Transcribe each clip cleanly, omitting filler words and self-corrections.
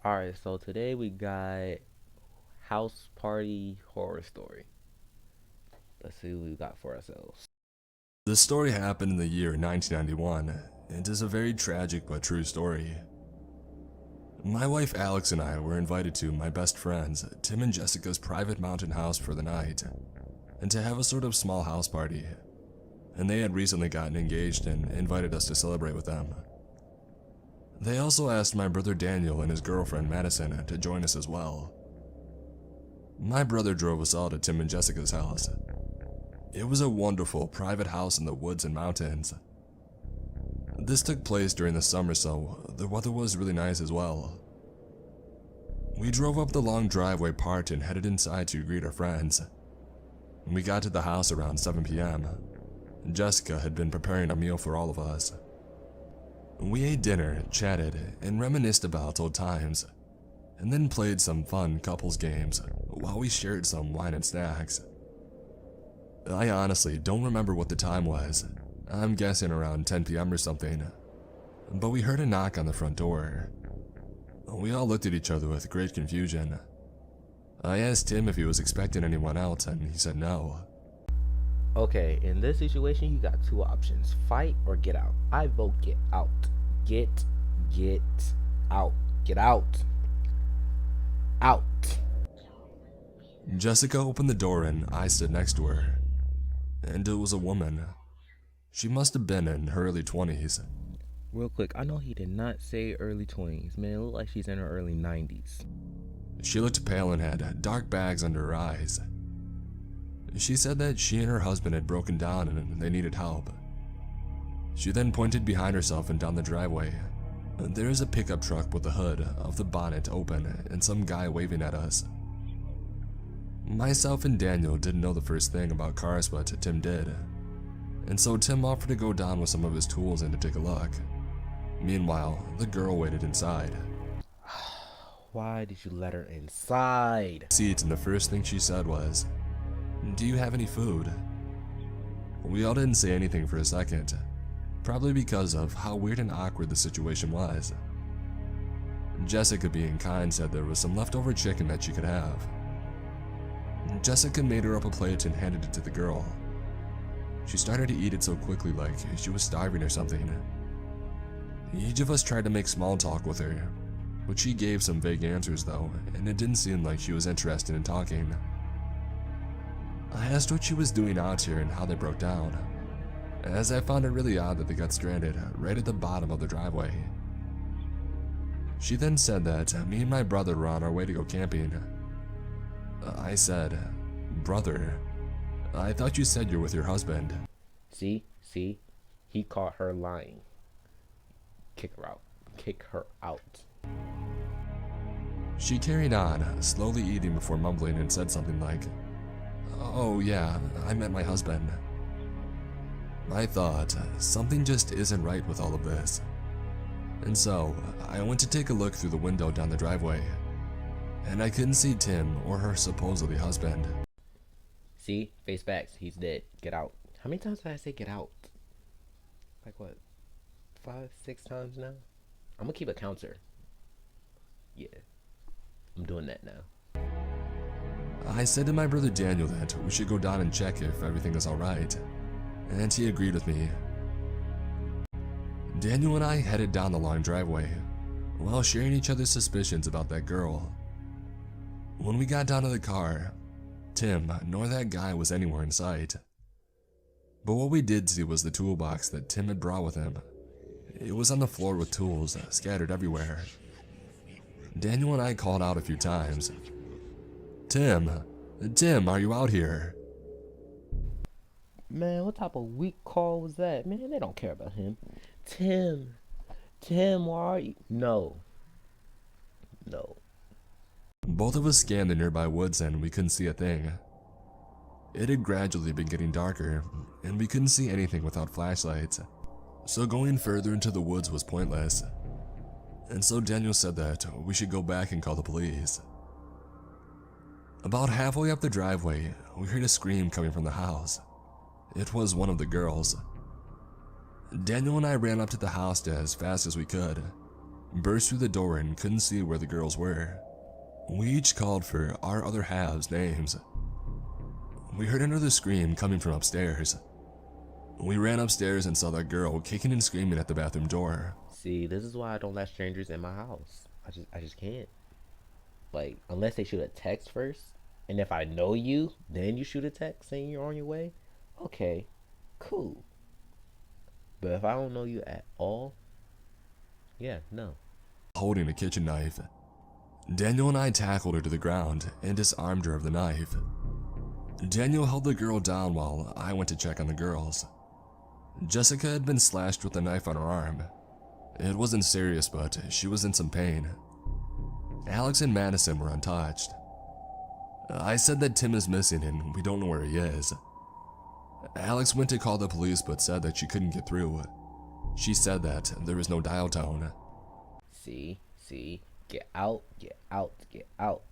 Alright, so today we got House Party Horror Story. Let's see what we got for ourselves. This story happened in the year 1991, and is a very tragic but true story. My wife Alex and I were invited to my best friends, Tim and Jessica's private mountain house for the night, and to have a sort of small house party. And they had recently gotten engaged and invited us to celebrate with them. They also asked my brother Daniel and his girlfriend Madison to join us as well. My brother drove us all to Tim and Jessica's house. It was a wonderful private house in the woods and mountains. This took place during the summer, so the weather was really nice as well. We drove up the long driveway part and headed inside to greet our friends. We got to the house around 7 p.m. Jessica had been preparing a meal for all of us. We ate dinner, chatted, and reminisced about old times, and then played some fun couples games while we shared some wine and snacks. I honestly don't remember what the time was. I'm guessing around 10 p.m. or something. But we heard a knock on the front door. We all looked at each other with great confusion. I asked Tim if he was expecting anyone else, and he said no. Okay, in this situation, you got two options: fight or get out. I vote get out. Get out. Get out. Out. Jessica opened the door and I stood next to her. And it was a woman. She must have been in her early 20s. Real quick, I know he did not say early 20s. Man, it looked like she's in her early 90s. She looked pale and had dark bags under her eyes. She said that she and her husband had broken down and they needed help. She then pointed behind herself and down the driveway. There is a pickup truck with the hood of the bonnet open and some guy waving at us. Myself and Daniel didn't know the first thing about cars, but Tim did. And so Tim offered to go down with some of his tools and to take a look. Meanwhile, the girl waited inside. Why did you let her inside? Seat, and the first thing she said was, "Do you have any food?" We all didn't say anything for a second, probably because of how weird and awkward the situation was. Jessica, being kind, said there was some leftover chicken that she could have. Jessica made her up a plate and handed it to the girl. She started to eat it so quickly, like she was starving or something. Each of us tried to make small talk with her, but she gave some vague answers though, and it didn't seem like she was interested in talking. I asked what she was doing out here and how they broke down, as I found it really odd that they got stranded right at the bottom of the driveway. She then said that me and my brother were on our way to go camping. I said, "Brother, I thought you said you're with your husband." See, he caught her lying. Kick her out. Kick her out. She carried on, slowly eating before mumbling, and said something like, "Oh yeah, I met my husband." I thought, something just isn't right with all of this. And so, I went to take a look through the window down the driveway, and I couldn't see Tim or her supposedly husband. See, face facts. He's dead. Get out. How many times did I say get out? Like what? 5, 6 times now? I'm gonna keep a counter. Yeah, I'm doing that now. I said to my brother Daniel that we should go down and check if everything is alright, and he agreed with me. Daniel and I headed down the long driveway, while sharing each other's suspicions about that girl. When we got down to the car, Tim nor that guy was anywhere in sight. But what we did see was the toolbox that Tim had brought with him. It was on the floor with tools scattered everywhere. Daniel and I called out a few times. Tim, are you out here?" Man, what type of weak call was that? Man, they don't care about him. Tim, where are you? No. Both of us scanned the nearby woods and we couldn't see a thing. It had gradually been getting darker, and we couldn't see anything without flashlights, so going further into the woods was pointless. And so Daniel said that we should go back and call the police. About halfway up the driveway, we heard a scream coming from the house. It was one of the girls. Daniel and I ran up to the house as fast as we could, burst through the door and couldn't see where the girls were. We each called for our other halves' names. We heard another scream coming from upstairs. We ran upstairs and saw that girl kicking and screaming at the bathroom door. See, this is why I don't let strangers in my house. I just can't. Like, unless they shoot a text first, and if I know you, then you shoot a text saying you're on your way. Okay, cool. But if I don't know you at all, yeah, no. Holding a kitchen knife. Daniel and I tackled her to the ground and disarmed her of the knife. Daniel held the girl down while I went to check on the girls. Jessica had been slashed with a knife on her arm. It wasn't serious, but she was in some pain. Alex and Madison were untouched. I said that Tim is missing and we don't know where he is. Alex went to call the police but said that she couldn't get through. She said that there was no dial tone. See, get out, get out, get out.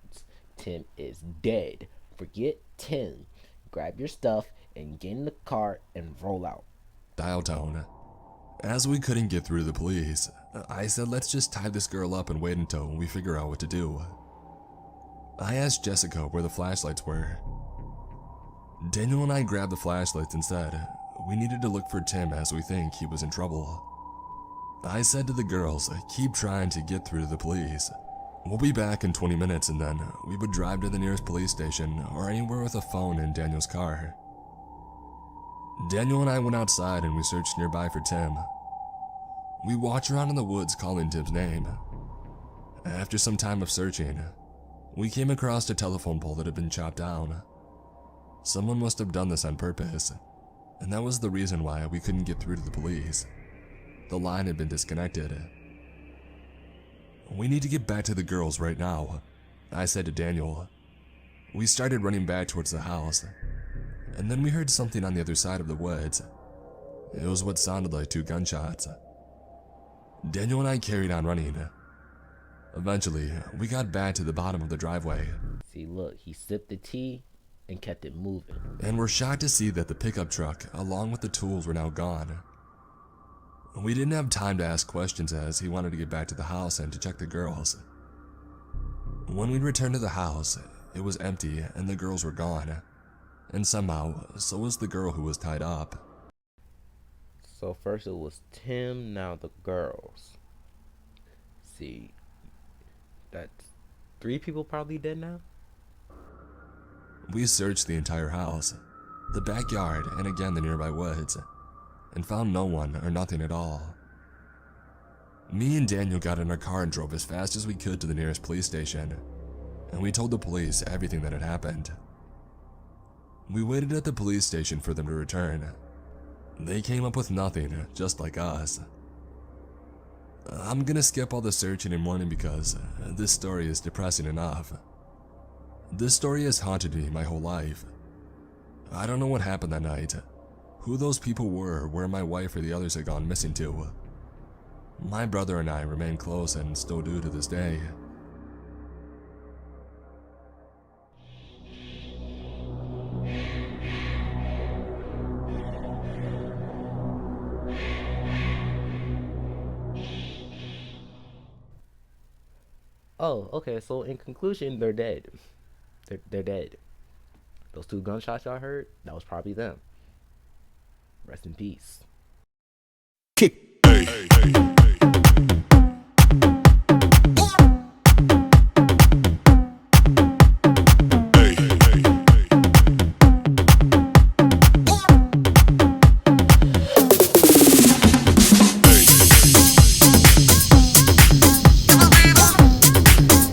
Tim is dead. Forget Tim. Grab your stuff and get in the car and roll out. Dial tone. As we couldn't get through to the police, I said let's just tie this girl up and wait until we figure out what to do. I asked Jessica where the flashlights were. Daniel and I grabbed the flashlights and said we needed to look for Tim as we think he was in trouble. I said to the girls, keep trying to get through to the police. We'll be back in 20 minutes and then we would drive to the nearest police station or anywhere with a phone in Daniel's car. Daniel and I went outside and we searched nearby for Tim. We walked around in the woods calling Tim's name. After some time of searching, we came across a telephone pole that had been chopped down. Someone must have done this on purpose, and that was the reason why we couldn't get through to the police. The line had been disconnected. We need to get back to the girls right now, I said to Daniel. We started running back towards the house, and then we heard something on the other side of the woods. It was what sounded like 2 gunshots. Daniel and I carried on running. Eventually, we got back to the bottom of the driveway. See, look, he sipped the tea and kept it moving. And were shocked to see that the pickup truck, along with the tools, were now gone. We didn't have time to ask questions as he wanted to get back to the house and to check the girls. When we returned to the house, it was empty and the girls were gone. And somehow, so was the girl who was tied up. So first it was Tim, now the girls. See, that's 3 people probably dead now? We searched the entire house, the backyard, and again the nearby woods, and found no one or nothing at all. Me and Daniel got in our car and drove as fast as we could to the nearest police station, and we told the police everything that had happened. We waited at the police station for them to return. They came up with nothing, just like us. I'm gonna skip all the searching and mourning because this story is depressing enough. This story has haunted me my whole life. I don't know what happened that night, who those people were, where my wife or the others had gone missing to. My brother and I remain close and still do to this day. Oh, okay, so in conclusion, they're dead. They're dead. Those 2 gunshots y'all heard, that was probably them. Rest in peace. Kick. Hey.